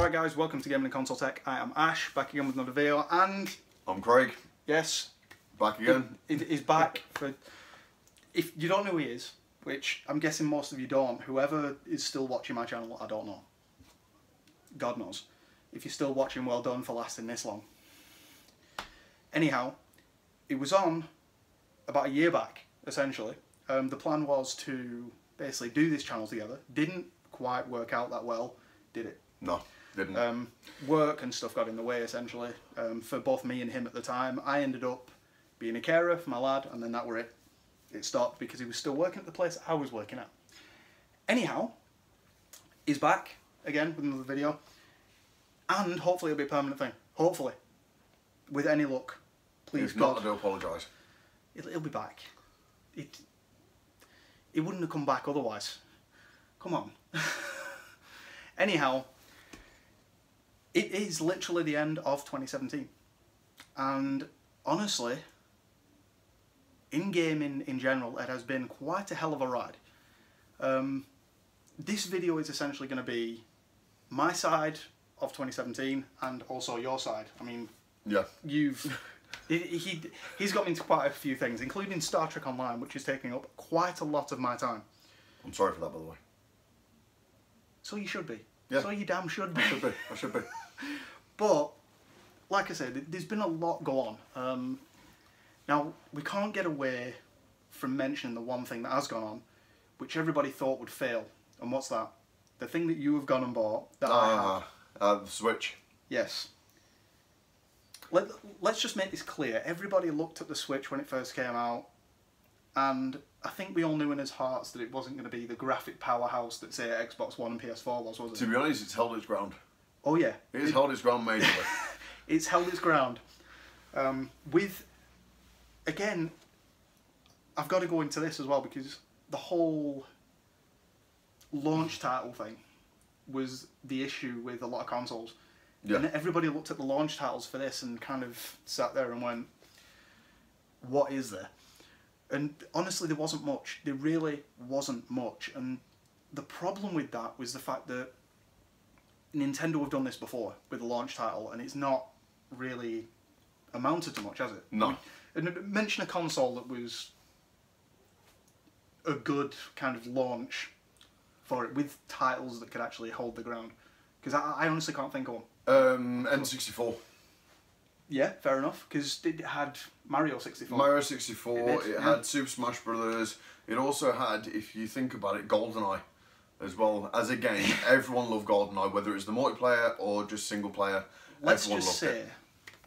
Alright guys, welcome to Gaming and Console Tech. I am Ash, back again with another video, and... I'm Craig. Yes. Back again. He's back for... If you don't know who he is, which I'm guessing most of you don't, whoever is still watching my channel, I don't know. God knows. If you're still watching, well done for lasting this long. Anyhow, it was on about a year back, essentially. The plan was to basically do this channel together. Didn't quite work out that well, did it? No, didn't. Work and stuff got in the way, essentially, for both me and him at the time. I ended up being a carer for my lad, and then that were it. It stopped because he was still working at the place I was working at. Anyhow, he's back again with another video, and hopefully it'll be a permanent thing. Hopefully. With any luck. Please, if God. not, I do apologise. It'll be back. It wouldn't have come back otherwise. Come on. Anyhow, it is literally the end of 2017. And honestly, in gaming in general, it has been quite a hell of a ride. This video is essentially going to be my side of 2017 and also your side. I mean, yeah, he's got me into quite a few things, including Star Trek Online, which is taking up quite a lot of my time. I'm sorry for that, by the way. So you should be. Yeah. So you damn should be. I should be. But, like I said, there's been a lot go on. Now, we can't get away from mentioning the one thing that has gone on, which everybody thought would fail. And what's that? The thing that you have gone and bought that I have. The Switch. Yes. Let's just make this clear. Everybody looked at the Switch when it first came out, and I think we all knew in his hearts that it wasn't going to be the graphic powerhouse that, say, Xbox One and PS4 was it? To be honest, it's held its ground. Oh yeah. It has held its ground majorly. It's held its ground. Again, I've got to go into this as well, because the whole launch title thing was the issue with a lot of consoles. Yeah. And everybody looked at the launch titles for this and kind of sat there and went, what is there? And honestly, there wasn't much. There really wasn't much. And the problem with that was the fact that Nintendo have done this before with a launch title, and it's not really amounted to much, has it? No. And mention a console that was a good kind of launch for it, with titles that could actually hold the ground. Because I honestly can't think of one. N64. Yeah, fair enough, because it had Mario 64. Mario 64, it yeah. had Super Smash Brothers. It also had, if you think about it, GoldenEye as well. As a game, everyone loved GoldenEye, whether it was the multiplayer or just single player. Let's everyone just loved say, it.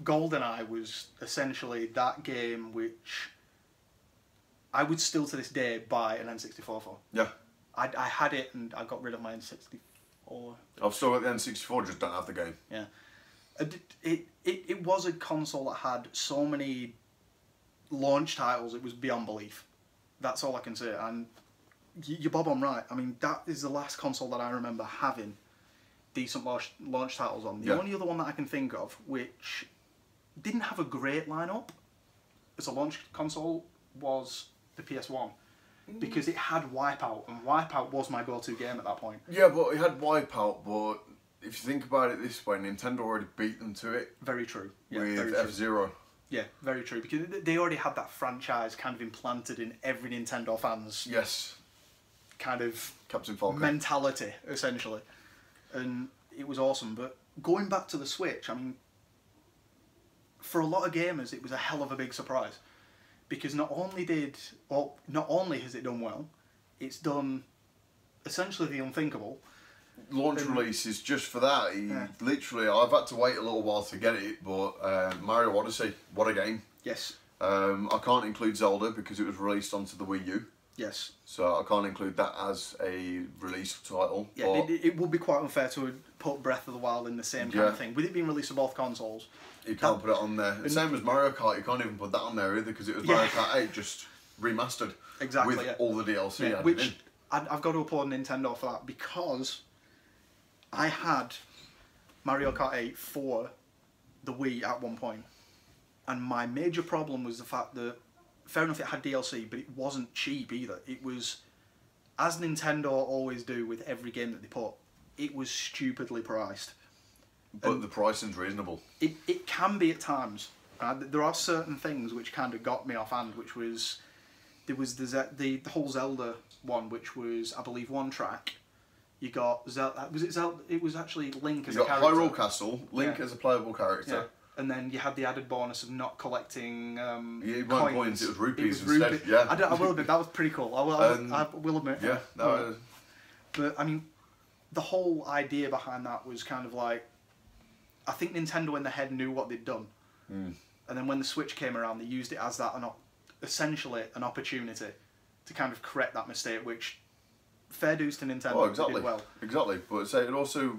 GoldenEye was essentially that game which I would still to this day buy an N64 for. Yeah. I had it and I got rid of my N64. I've still got the N64, just don't have the game. Yeah. It was a console that had so many launch titles, it was beyond belief. That's all I can say. And you're bob on right. I mean, that is the last console that I remember having decent launch titles on. The only other one that I can think of which didn't have a great lineup as a launch console was the PS1. Because it had Wipeout, and Wipeout was my go-to game at that point. Yeah, but it had Wipeout, but if you think about it this way, Nintendo already beat them to it. Very true. Yeah, with F-Zero. Yeah, very true. Because they already had that franchise kind of implanted in every Nintendo fan's kind of Captain Falcon mentality, essentially. And it was awesome. But going back to the Switch, I mean, for a lot of gamers, it was a hell of a big surprise. Because not only has it done well, it's done essentially the unthinkable. Launch releases just for that. Literally, I've had to wait a little while to get it, but Mario Odyssey, what a game. Yes. I can't include Zelda because it was released onto the Wii U. Yes. So I can't include that as a release title. Yeah, it would be quite unfair to put Breath of the Wild in the same kind of thing. With it being released for both consoles, you can't put it on there. The same as Mario Kart, you can't even put that on there either because it was Mario Kart 8 just remastered. Exactly. With all the DLC added which in. I've got to applaud Nintendo for that, because I had Mario Kart 8 for the Wii at one point, and my major problem was the fact that, fair enough, it had DLC, but it wasn't cheap either. It was, as Nintendo always do with every game that they put, it was stupidly priced. But the pricing's reasonable. It can be at times. There are certain things which kind of got me off hand, which was there was the whole Zelda one, which was, I believe, one track. You got Zelda. Was it Zelda? It was actually Link as a character. You got Hyrule Castle, Link as a playable character. Yeah. And then you had the added bonus of not collecting it weren't coins. coins, it was rupees instead. Yeah. I will admit, that was pretty cool. I will admit. Yeah. No, but, I mean, the whole idea behind that was kind of like, I think Nintendo in their head knew what they'd done. Mm. And then when the Switch came around, they used it as that, essentially an opportunity to kind of correct that mistake, which, fair dues to Nintendo, oh, exactly. They did well. Exactly. But say it also...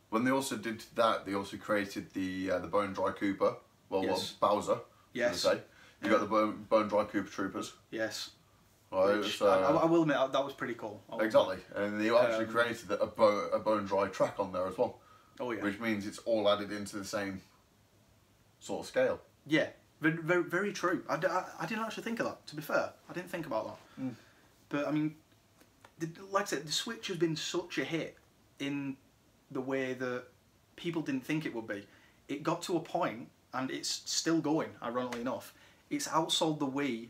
when they also did that, they also created the Bone Dry Koopa. Well, Yes. Bowser. Yes. Say. You got the Bone Dry Koopa Troopers. Yes. Right. Which, So, I will admit, that was pretty cool. exactly. And they actually created a Bone Dry track on there as well. Oh yeah. Which means it's all added into the same sort of scale. Yeah. Very, very, very true. I didn't actually think of that, to be fair. I didn't think about that. Mm. But, I mean, like I said, the Switch has been such a hit in the way that people didn't think it would be. It got to a point, and it's still going, ironically enough. It's outsold the Wii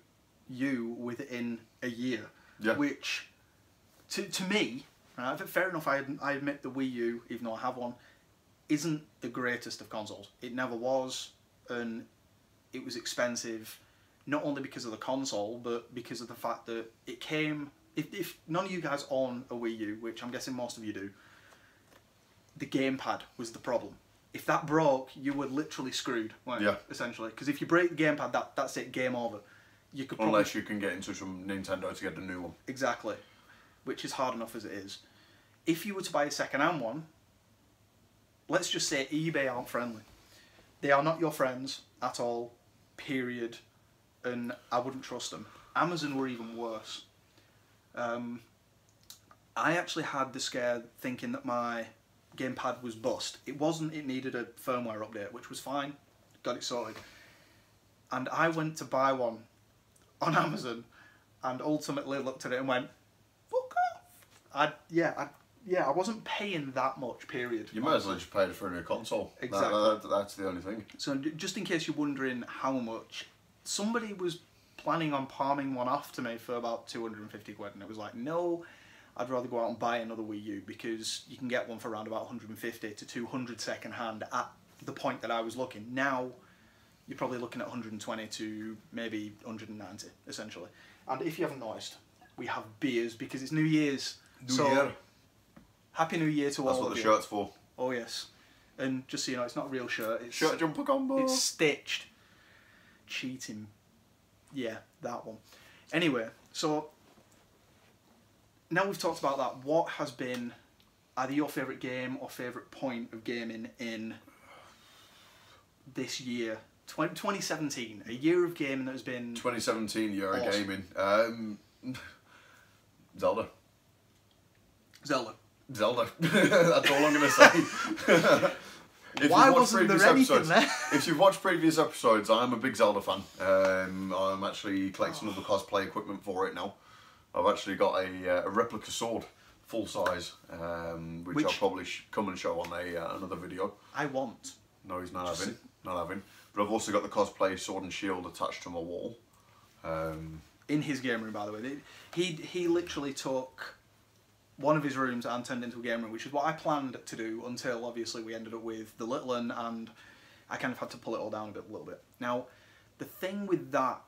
U within a year. Yeah. Which, to me, fair enough, I admit the Wii U, even though I have one, isn't the greatest of consoles. It never was, and it was expensive, not only because of the console, but because of the fact that it came... If none of you guys own a Wii U, which I'm guessing most of you do, the gamepad was the problem. If that broke, you were literally screwed, essentially. Because if you break the gamepad, that's it, game over. You could Unless you can get in touch with Nintendo to get a new one. Exactly. Which is hard enough as it is. If you were to buy a second-hand one, let's just say eBay aren't friendly. They are not your friends at all, period. And I wouldn't trust them. Amazon were even worse. I actually had the scare thinking that my gamepad was bust. It wasn't, it needed a firmware update, which was fine. Got it sorted. And I went to buy one on Amazon and ultimately looked at it and went, fuck off. I wasn't paying that much, period. You might as well just pay for a new console. Exactly. That's the only thing. So just in case you're wondering how much, somebody was planning on palming one off to me for about 250 quid, and it was like, no, I'd rather go out and buy another Wii U, because you can get one for around about 150 to 200 second hand at the point that I was looking. Now, you're probably looking at 120 to maybe 190, essentially. And if you haven't noticed, we have beers, because it's New Year's. New Year. Happy New Year to all of you. That's what the shirt's for. Oh yes. And just so you know, it's not a real shirt. It's Shirt jumper combo. It's stitched. Cheating. Yeah, that one. Anyway, so now we've talked about that, what has been either your favourite game or favourite point of gaming in this year? 2017, a year of gaming that has been... 2017 year awesome. of gaming. Zelda. Zelda. That's all I'm going to say. Why wasn't there anything there? If you've watched previous episodes, I'm a big Zelda fan. I'm actually collecting all the cosplay equipment for it now. I've actually got a replica sword, full size, which I'll probably come and show on another video. I want. No, he's not having. But I've also got the cosplay sword and shield attached to my wall. In his game room, by the way. He literally took one of his rooms and turned into a game room, which is what I planned to do until obviously we ended up with the little one, and I kind of had to pull it all down a little bit. Now, the thing with that,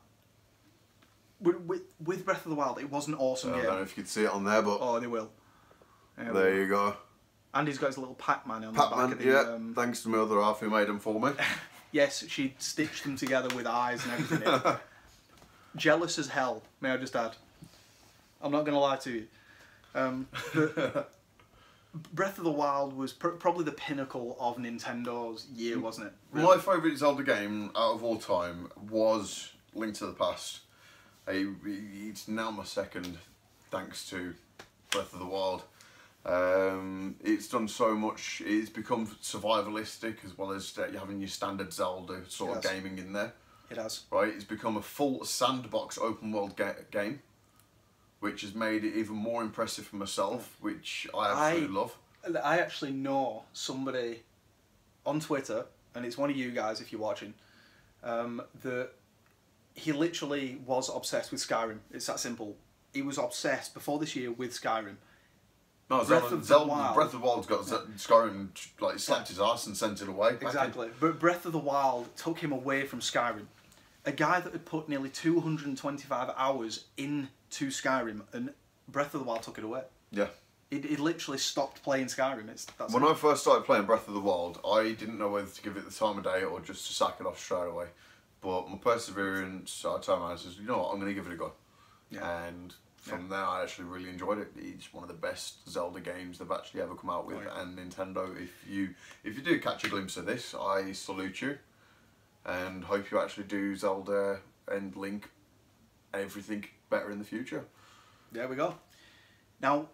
with Breath of the Wild, it was an awesome game. I don't know if you could see it on there, but... Oh, they will. There you go. And he's got his little Pac-Man on the back of the... Yeah, thanks to my other half who made them for me. Yes, she stitched them together with eyes and everything. Jealous as hell, may I just add. I'm not going to lie to you. But Breath of the Wild was probably the pinnacle of Nintendo's year, wasn't it? Really? My favourite Zelda game out of all time was Link to the Past. It's now my second, thanks to Breath of the Wild. It's done so much. It's become survivalistic as well as having your standard Zelda sort of gaming in there. It has. Right, it's become a full sandbox open world game, which has made it even more impressive for myself, which I absolutely love. I actually know somebody on Twitter, and it's one of you guys if you're watching, that he literally was obsessed with Skyrim. It's that simple. He was obsessed before this year with Skyrim. No, Breath of the Wild's got Skyrim like slapped his ass and sent it away. Exactly. But Breath of the Wild took him away from Skyrim. A guy that had put nearly 225 hours into Skyrim, and Breath of the Wild took it away. Yeah. It literally stopped playing Skyrim. When I first started playing Breath of the Wild, I didn't know whether to give it the time of day or just to sack it off straight away. But my perseverance, I turned around and said, you know what, I'm going to give it a go. Yeah. And from there, I actually really enjoyed it. It's one of the best Zelda games they've actually ever come out with. And Nintendo, if you do catch a glimpse of this, I salute you. And hope you actually do Zelda and Link everything better in the future. There we go. Now,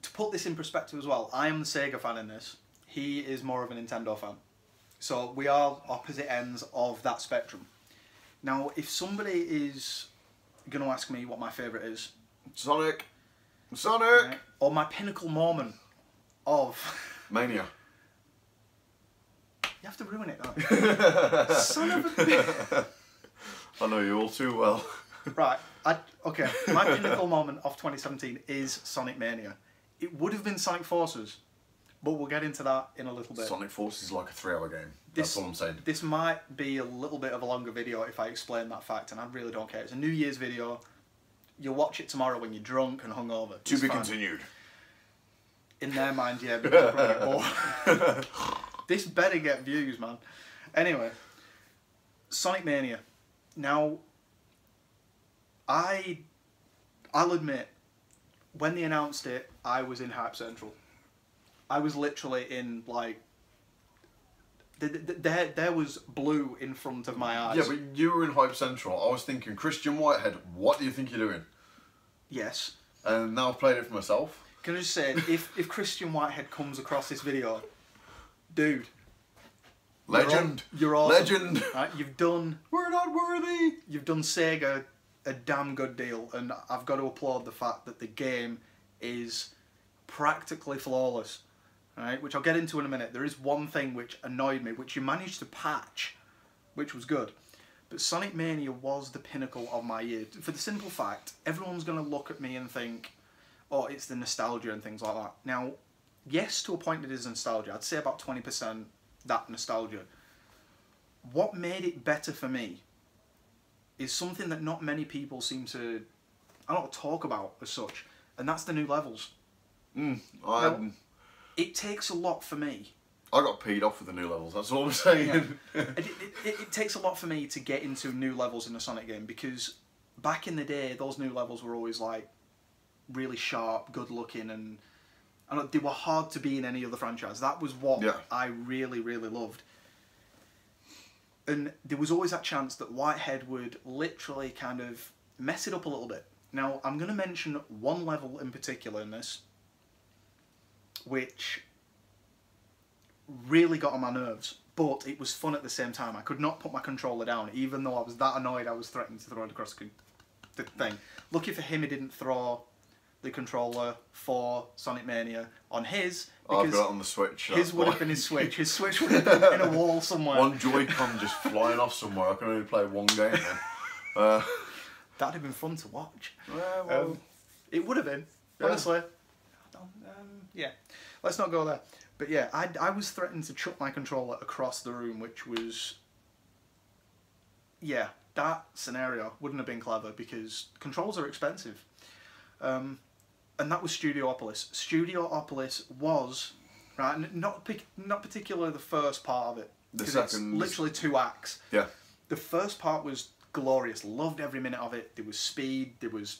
to put this in perspective as well, I am the Sega fan in this. He is more of a Nintendo fan. So we are opposite ends of that spectrum. Now, if somebody is going to ask me what my favourite is... Sonic! Right, or my pinnacle moment of... Mania. You have to ruin it now. Son of a bitch. I know you all too well. Right, okay, my pinnacle moment of 2017 is Sonic Mania. It would have been Sonic Forces, but we'll get into that in a little bit. Sonic Forces is like a 3-hour game. That's all I'm saying. This might be a little bit of a longer video if I explain that fact, and I really don't care. It's a New Year's video. You'll watch it tomorrow when you're drunk and hungover. To be continued. In their mind, yeah, because you'll probably get bored. This better get views, man. Anyway, Sonic Mania. Now, I'll admit, when they announced it, I was in Hype Central. I was literally in, like... There was blue in front of my eyes. Yeah, but you were in Hype Central. I was thinking, Christian Whitehead, what do you think you're doing? Yes. And now I've played it for myself. Can I just say, if Christian Whitehead comes across this video, dude... Legend. You're awesome. Legend. Right? You've done... We're not worthy. You've done Sega a damn good deal, and I've got to applaud the fact that the game is practically flawless. Right? Which I'll get into in a minute. There is one thing which annoyed me, which you managed to patch, which was good. But Sonic Mania was the pinnacle of my year. For the simple fact, everyone's going to look at me and think, oh, it's the nostalgia and things like that. Now, yes, to a point it is nostalgia. I'd say about 20% that nostalgia. What made it better for me is something that not many people seem to, I don't talk about as such, and that's the new levels. It takes a lot for me. I got peed off with the new levels, that's all I'm saying. Yeah. It takes a lot for me to get into new levels in a Sonic game, because back in the day, those new levels were always like really sharp, good looking, and they were hard to be in any other franchise. That was what I really, really loved. And there was always that chance that Whitehead would literally kind of mess it up a little bit. Now, I'm going to mention one level in particular in this, which really got on my nerves, but it was fun at the same time. I could not put my controller down, even though I was that annoyed I was threatening to throw it across the thing. Lucky for him, he didn't throw the controller for Sonic Mania on his, because I've got it on the Switch. His would have been his Switch. His Switch would have been in a wall somewhere. One Joy-Con just flying off somewhere. I can only play one game then. That'd have been fun to watch. Well, it would have been, honestly. Yeah, let's not go there. But yeah, I was threatening to chuck my controller across the room, which was... Yeah, that scenario wouldn't have been clever, because controls are expensive. And that was Studiopolis. Studiopolis was, right, not particularly the first part of it. The second... It's literally 2 acts. Yeah. The first part was glorious. Loved every minute of it. There was speed. There was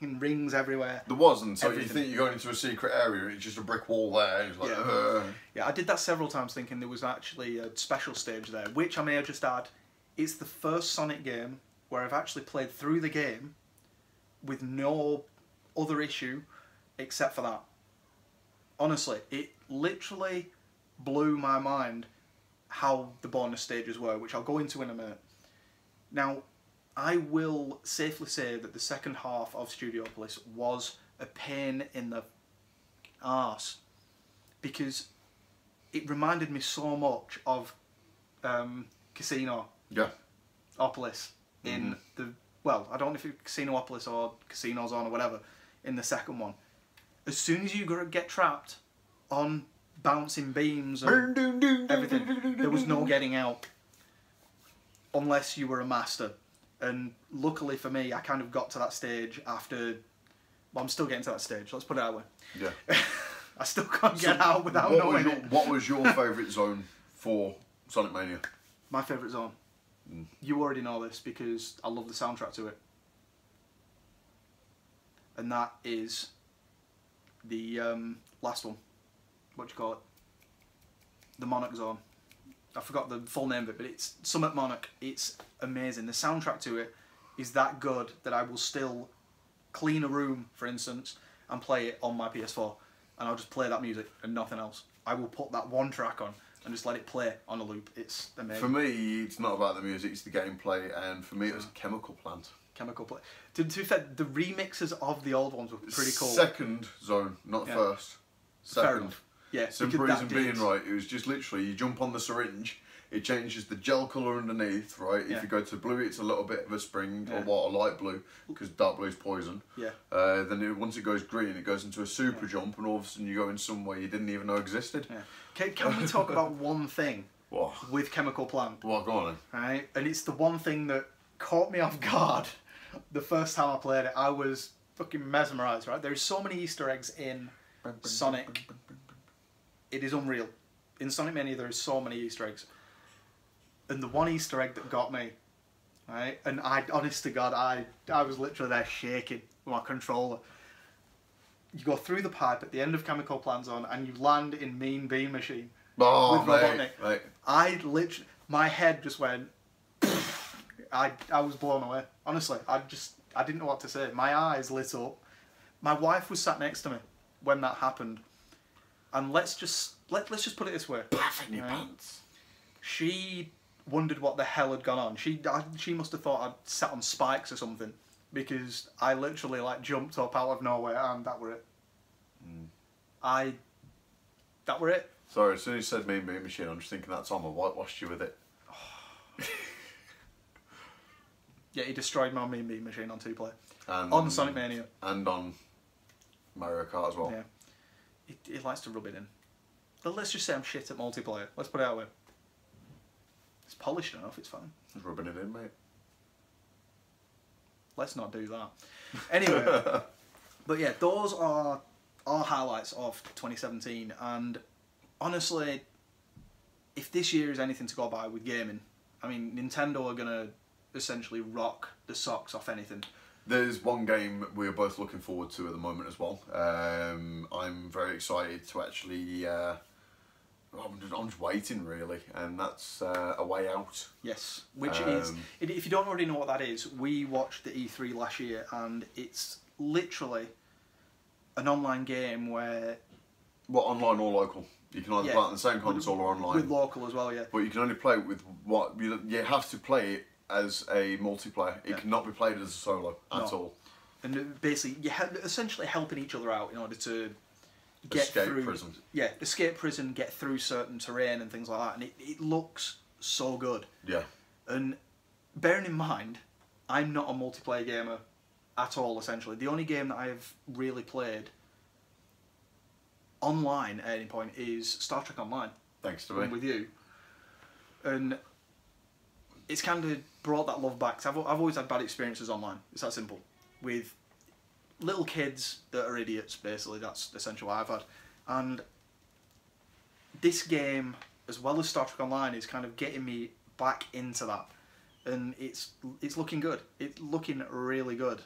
rings everywhere. There wasn't. So you think you're going into a secret area and it's just a brick wall there. It's like, yeah, I did that several times thinking there was actually a special stage there, which I may just add, it's the first Sonic game where I've actually played through the game with no other issue except for that. Honestly, it literally blew my mind how the bonus stages were, which I'll go into in a minute. Now, I will safely say that the second half of Studiopolis was a pain in the arse. because it reminded me so much of Casino Yeah. Opolis in the, well, I don't know if it's Casinopolis or Casino Zone or whatever, in the second one. As soon as you get trapped on bouncing beams and everything, there was no getting out unless you were a master. And luckily for me, I kind of got to that stage after. Well, I'm still getting to that stage. Let's put it that way. Yeah. I still can't get out without knowing it. What was your favourite zone for Sonic Mania? My favourite zone. You already know this because I love the soundtrack to it. And that is the last one. What do you call it? The Monarch Zone. I forgot the full name of it, but it's Summit Monarch. It's amazing. The soundtrack to it is that good that I will still clean a room, for instance, and play it on my PS4. And I'll just play that music and nothing else. I will put that one track on and just let it play on a loop. It's amazing. For me, it's not about the music, it's the gameplay, and for me it was Chemical Plant. Chemical Plant. To be fair, the remixes of the old ones were pretty cool. Second zone, not first. Fair Second. enough. Yeah, Simple reason being, right, it was just literally, you jump on the syringe, it changes the gel colour underneath, right? Yeah. If you go to blue, it's a little bit of a spring, Yeah. or what, a light blue, because dark blue is poison. Yeah. Then once it goes green, it goes into a super jump, and all of a sudden you go in somewhere you didn't even know existed. Yeah. Can we talk about one thing What? with Chemical Plant? Well, go on then. Right? And it's the one thing that caught me off guard the first time I played it. I was fucking mesmerised, right? There's so many Easter eggs in Sonic. It is unreal. In Sonic Mania, there is so many Easter eggs. And the one Easter egg that got me, right? And honest to God, I was literally there shaking with my controller. You go through the pipe at the end of Chemical Plant Zone and you land in Mean Bean Machine Oh, with mate, Robotnik. mate. I literally, my head just went. I was blown away. Honestly, I didn't know what to say. My eyes lit up. My wife was sat next to me when that happened, and let's just put it this way. Bath in your Right? pants. She wondered what the hell had gone on. She must have thought I'd sat on spikes or something, because I literally like jumped up out of nowhere and that were it. That were it. Sorry, as soon as you said Mean Bean Machine, I'm just thinking that time I whitewashed you with it. Yeah, he destroyed my Mean Bean Machine on 2-player. And On Sonic Mania. And on Mario Kart as well. Yeah. He likes to rub it in. But let's just say I'm shit at multiplayer. Let's put it that way. It's polished enough, it's fine. Just rubbing it in, mate. Let's not do that. Anyway. But yeah, those are our highlights of 2017. And honestly, if this year is anything to go by with gaming, I mean, Nintendo are going to essentially rock the socks off anything. There's one game we're both looking forward to at the moment as well. I'm very excited to actually... I'm just waiting, really, and that's A Way Out. Yes, which is... If you don't already know what that is, we watched the E3 last year, and it's literally an online game where... What, online or local? You can either play it on the same console or online. With local as well, yeah. But you can only play it with what... You have to play it as a multiplayer. It cannot be played as a solo at all. And basically, you're essentially helping each other out in order to get escape through... prison. Yeah, escape prison, get through certain terrain and things like that. And it looks so good. Yeah. And bearing in mind, I'm not a multiplayer gamer at all, essentially. The only game that I've really played online at any point is Star Trek Online. Thanks to me. With you. And it's kind of brought that love back. I've always had bad experiences online. It's that simple. With little kids that are idiots, basically. That's essentially what I've had. And this game, as well as Star Trek Online, is kind of getting me back into that. And it's looking good. It's looking really good.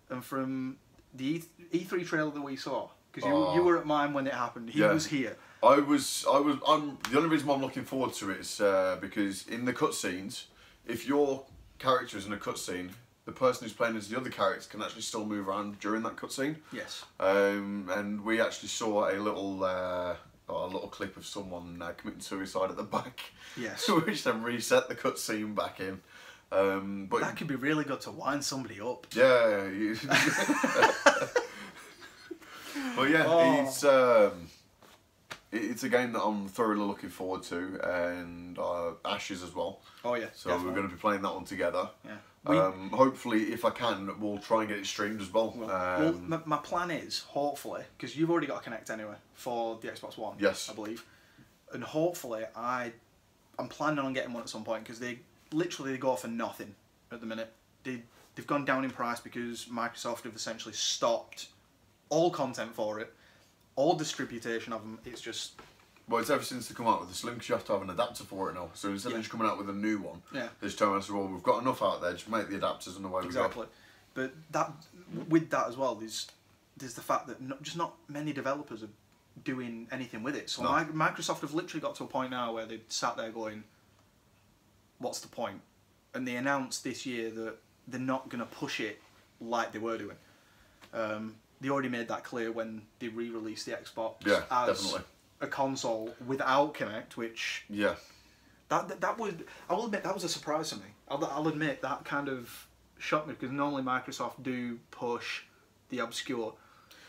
And from the E3 trailer that we saw, because you were at mine when it happened. He was here. I'm the only reason why I'm looking forward to it is because in the cutscenes, if your character is in a cutscene, the person who's playing as the other character can actually still move around during that cutscene. Yes. And we actually saw a little clip of someone committing suicide at the back. Yes. Which then reset the cutscene back in. But that could be really good to wind somebody up. Yeah. But yeah, it's a game that I'm thoroughly looking forward to, and Ashes as well. Oh yeah. So definitely. we're going to be playing that one together. Yeah. Hopefully, if I can, we'll try and get it streamed as well. Well, my plan is, hopefully, because you've already got a Kinect anyway for the Xbox One, Yes. I believe, and hopefully I'm planning on getting one at some point, because they go for nothing at the minute. They've gone down in price because Microsoft have essentially stopped all content for it, all distribution of them. It's just... Well, it's ever since they come out with the Slim, 'cause you have to have an adapter for it now. So instead of just coming out with a new one, Yeah. they just tell us, well, we've got enough out there, just make the adapters and away we go. Exactly. But with that as well, there's the fact that not many developers are doing anything with it. So No. Microsoft have literally got to a point now where they've sat there going, what's the point? And they announced this year that they're not going to push it like they were doing. They already made that clear when they re-released the Xbox as definitely. a console without Kinect, which Yeah. that was, I will admit, that was a surprise to me. I'll admit that kind of shocked me, because normally Microsoft do push the obscure.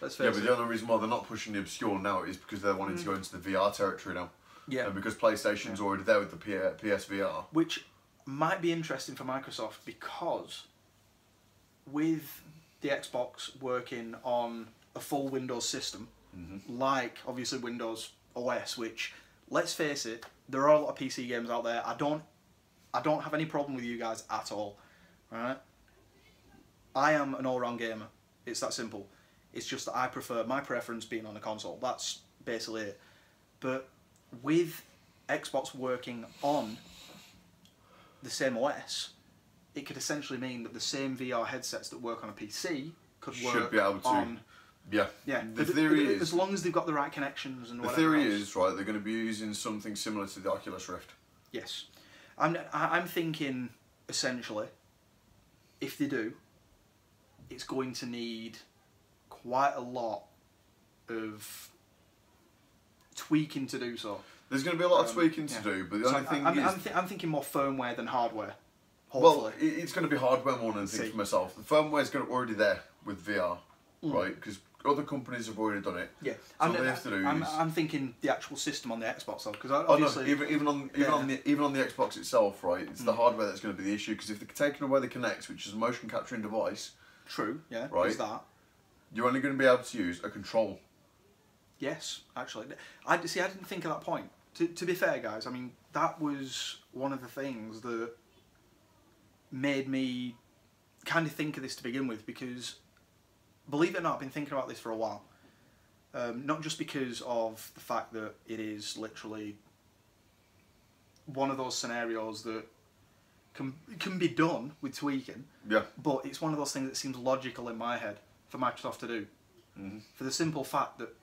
Let's face Yeah, but it. the only reason why they're not pushing the obscure now is because they're wanting to go into the VR territory now. Yeah. And because PlayStation's already there with the PSVR. Which might be interesting for Microsoft, because with the Xbox working on a full Windows system, like obviously Windows OS, which, let's face it, there are a lot of PC games out there. I don't have any problem with you guys at all, right? I am an all-round gamer. It's that simple. It's just that I prefer my preference being on a console. That's basically it. But with Xbox working on the same OS, it could essentially mean that the same VR headsets that work on a PC could work Should be able to. on... Yeah. Yeah, The theory is... as long as they've got the right connections and The whatever theory else. is, right, they're going to be using something similar to the Oculus Rift. Yes. I'm thinking, essentially, if they do, it's going to need quite a lot of tweaking to do so. There's going to be a lot of tweaking to do, but the only thing is... I'm thinking more firmware than hardware, Well, hopefully. it's going to be hardware more than anything for myself. The firmware's already there with VR, right? Because other companies have already done it. Yeah, So what they have to do is... I'm thinking the actual system on the Xbox though, because Oh obviously... no! Even on the Xbox itself, right? It's the hardware that's going to be the issue. Because if they're taking away the Kinect, which is a motion capturing device, True, yeah, right, there's that. You're only going to be able to use a control. Yes, actually. I didn't think of that point. To be fair, guys, I mean, that was one of the things that made me kind of think of this to begin with, because, believe it or not, I've been thinking about this for a while. Not just because of the fact that it is literally one of those scenarios that can be done with tweaking, Yeah. but it's one of those things that seems logical in my head for Microsoft to do. For the simple fact that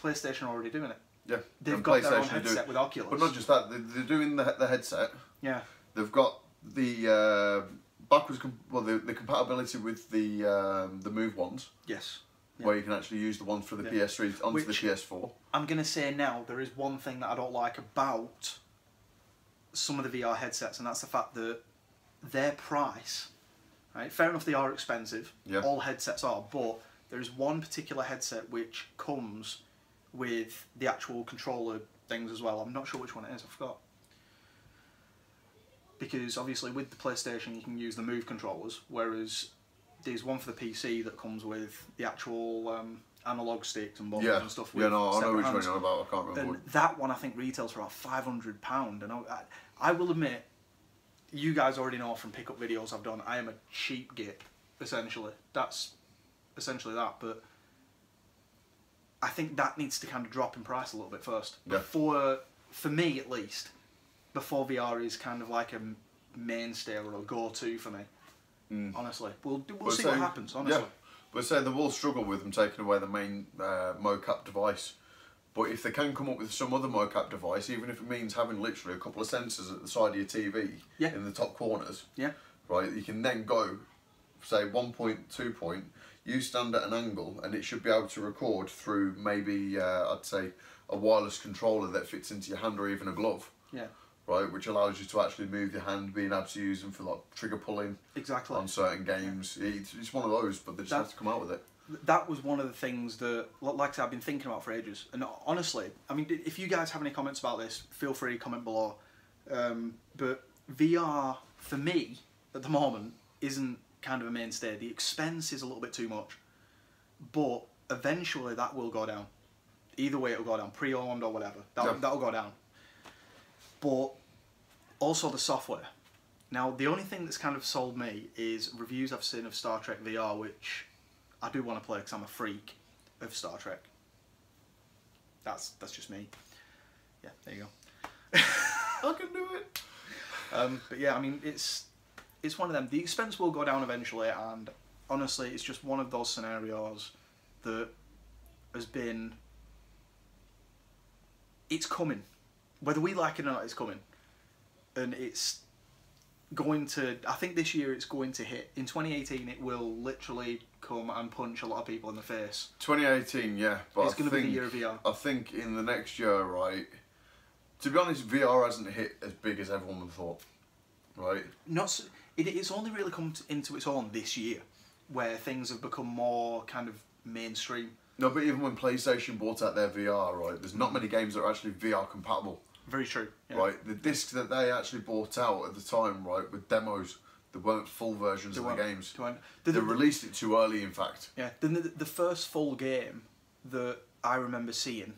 PlayStation are already doing it. Yeah. They've and got their own PlayStation are headset with Oculus. But not just that, they're doing the headset. Yeah. They've got the the compatibility with the Move ones, Yes. Yeah. where you can actually use the ones for the PS3 onto the PS4. I'm going to say now, there is one thing that I don't like about some of the VR headsets, and that's the fact that their price, right? Fair enough, they are expensive. Yeah. All headsets are, but there is one particular headset which comes with the actual controller things as well. I'm not sure which one it is, I forgot. Because obviously with the PlayStation you can use the Move controllers, whereas there's one for the PC that comes with the actual analog sticks and buttons and stuff. With I know separate which one hands. you're on about. I can't remember. And that one I think retails for about £500, and I will admit, you guys already know from pickup videos I've done, I am a cheap git, essentially. That's essentially that, but I think that needs to kind of drop in price a little bit first. Yeah. Before, for me at least, before VR is kind of like a mainstay or a go-to for me. Honestly, we'll see what happens. Honestly, Yeah, but say they will struggle with them taking away the main mocap device. But if they can come up with some other mocap device, even if it means having literally a couple of sensors at the side of your TV in the top corners, right, you can then go, say 1 point, 2 point, you stand at an angle and it should be able to record through maybe, I'd say, a wireless controller that fits into your hand or even a glove. Yeah. right, which allows you to actually move your hand, being able to use them for like trigger pulling Exactly. on certain games. It's one of those, but they just have to come out with it. That was one of the things that, like I said, I've been thinking about for ages. And honestly, I mean, if you guys have any comments about this, feel free to comment below. But VR, for me, at the moment, isn't kind of a mainstay. The expense is a little bit too much. But eventually that will go down. Either way, it'll go down. Pre-owned or whatever. That'll go down. But also the software. Now, the only thing that's kind of sold me is reviews I've seen of Star Trek VR, which I do want to play because I'm a freak of Star Trek. That's just me. Yeah, there you go. I can do it. But yeah, I mean, it's one of them. The expense will go down eventually, and honestly, it's just one of those scenarios that has been... It's coming. Whether we like it or not, it's coming. And it's going to... I think this year it's going to hit. In 2018, it will literally come and punch a lot of people in the face. 2018, yeah. But It's going to be the year of VR. I think in the next year, right... To be honest, VR hasn't hit as big as everyone thought, right? It's only really come into its own this year, where things have become more kind of mainstream. No, but even when PlayStation brought out their VR, right, there's not many games that are actually VR compatible. Very true. Yeah. Right, the discs that they actually brought out at the time, right, with demos, there weren't full versions of the games. They released it too early, in fact. Yeah, the first full game that I remember seeing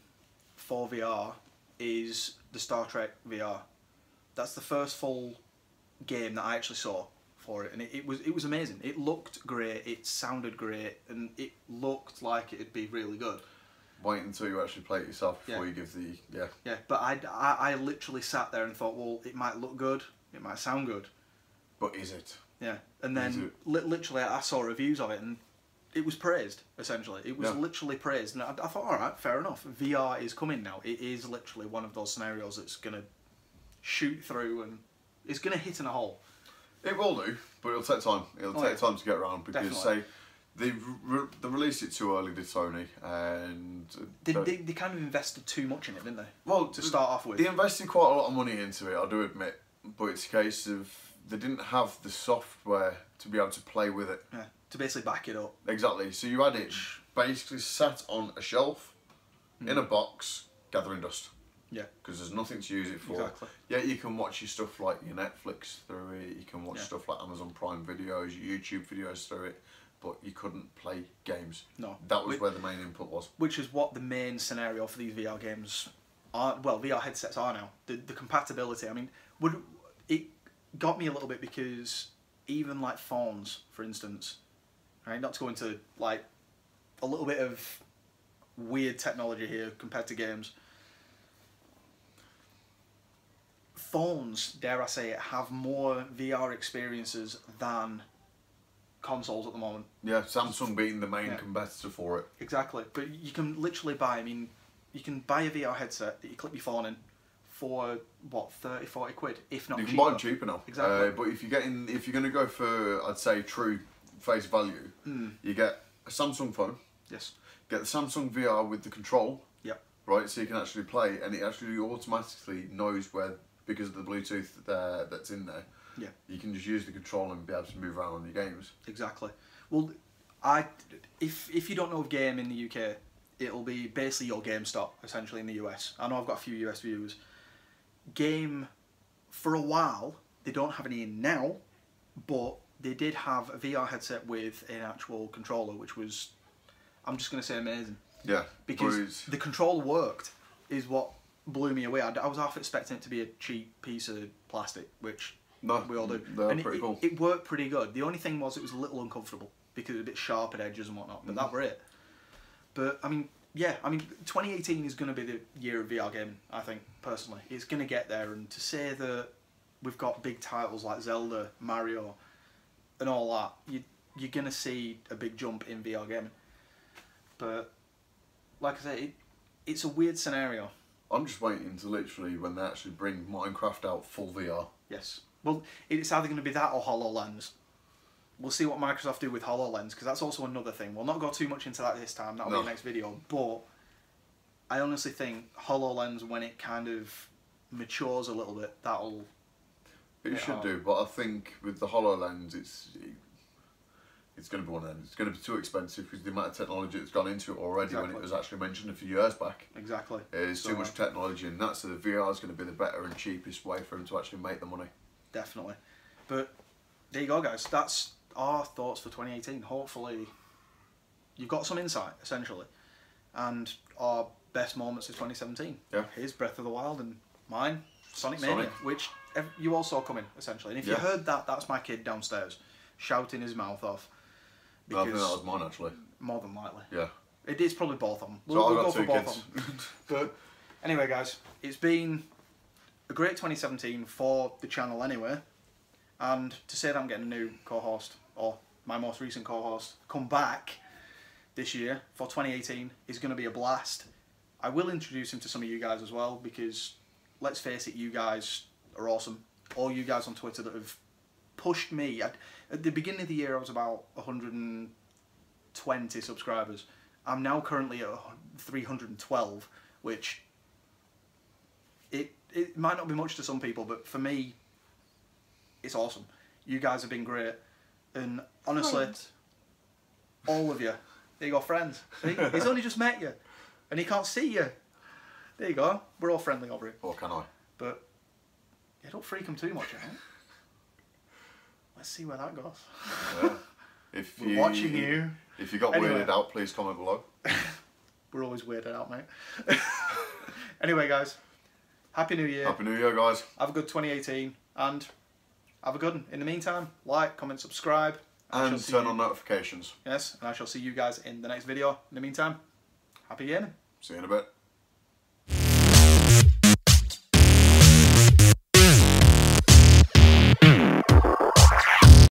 for VR is the Star Trek VR. That's the first full game that I actually saw for it, and it was amazing. It looked great, it sounded great, and it looked like it'd be really good. Wait until you actually play it yourself before you give the... Yeah, but I literally sat there and thought, well, it might look good, it might sound good. But is it? Yeah, and then literally I saw reviews of it, and it was praised, essentially. It was literally praised, and I thought, alright, fair enough. VR is coming now. It is literally one of those scenarios that's going to shoot through, and it's going to hit in a hole. It will do, but it'll take time. It'll take time to get around, because, say, they released it too early to Sony, and... They kind of invested too much in it, didn't they? Well, to start off with. They invested quite a lot of money into it, I do admit, but it's a case of they didn't have the software to be able to play with it. Yeah, to basically back it up. Exactly. So you had it basically sat on a shelf, in a box, gathering dust. Yeah. Because there's nothing to use it for. Exactly. Yeah, you can watch your stuff like your Netflix through it, you can watch stuff like Amazon Prime videos, your YouTube videos through it, but you couldn't play games. No. That was where the main input was. Which is what the main scenario for these VR games are, well, VR headsets are now. The compatibility, I mean, it got me a little bit, because even like phones, for instance, right, not to go into like a little bit of weird technology here compared to games, phones, dare I say it, have more VR experiences than consoles at the moment. Yeah, Samsung being the main competitor for it. Exactly, but you can literally buy, I mean, you can buy a VR headset that you clip your phone in for, what, 30, 40 quid, if not cheaper. You can buy them cheaper now. Exactly. But if you're going to go for, I'd say, true face value, you get a Samsung phone. Yes. Get the Samsung VR with the control. Yep. Right, so you can actually play, and it actually automatically knows where, because of the Bluetooth that's in there. Yeah. You can just use the control and be able to move around on your games. Exactly. Well, if you don't know of Game in the UK, it'll be basically your GameStop, essentially, in the US. I know I've got a few US viewers. Game, for a while, they don't have any in now, but they did have a VR headset with an actual controller, which was, I'm just going to say, amazing. Yeah. Because the controller worked, is what blew me away. I was half expecting it to be a cheap piece of plastic, which we all do. They're pretty cool. It worked pretty good. The only thing was it was a little uncomfortable, because it was a bit sharp at edges and whatnot, but that were it. But, I mean, yeah, I mean, 2018 is going to be the year of VR gaming, I think, personally. It's going to get there, and to say that we've got big titles like Zelda, Mario, and all that, you're going to see a big jump in VR gaming. But, like I say, it's a weird scenario. I'm just waiting to literally, when they actually bring Minecraft out full VR. Yes. Well, it's either going to be that or HoloLens. We'll see what Microsoft do with HoloLens, because that's also another thing. We'll not go too much into that this time, that'll be the next video, but I honestly think HoloLens, when it kind of matures a little bit, that'll... It should do, but I think with the HoloLens, it's going to be one of them. It's going to be too expensive because the amount of technology that's gone into it already when it was actually mentioned a few years back. Exactly. There's too much technology, and that's the VR is going to be the better and cheapest way for him to actually make the money. Definitely. But there you go, guys. That's our thoughts for 2018. Hopefully you've got some insight, essentially. And our best moments of 2017. Yeah. His Breath of the Wild and mine, Sonic Mania, which you all saw coming, essentially. And if you heard that, that's my kid downstairs shouting his mouth off. No, I think that was mine, actually. More than likely. Yeah. It's probably both of them. We'll go for both kids. of them. But anyway, guys, it's been a great 2017 for the channel anyway. And to say that I'm getting a new co-host, or my most recent co-host, come back this year for 2018 is going to be a blast. I will introduce him to some of you guys as well, because let's face it, you guys are awesome. All you guys on Twitter that have pushed me. At the beginning of the year I was about 120 subscribers. I'm now currently at 312, which it might not be much to some people, but for me it's awesome. You guys have been great, and honestly, all of you, there you go, friends. See? He's only just met you and he can't see you. There you go, we're all friendly over it. Or can I? But yeah, don't freak him too much out. Let's see where that goes. Yeah. If We're watching you. If you got weirded out, please comment below. We're always weirded out, mate. Anyway, guys, Happy New Year. Happy New Year, guys. Have a good 2018 and have a good one. In the meantime, like, comment, subscribe. And turn on notifications. Yes, and I shall see you guys in the next video. In the meantime, happy gaming. See you in a bit.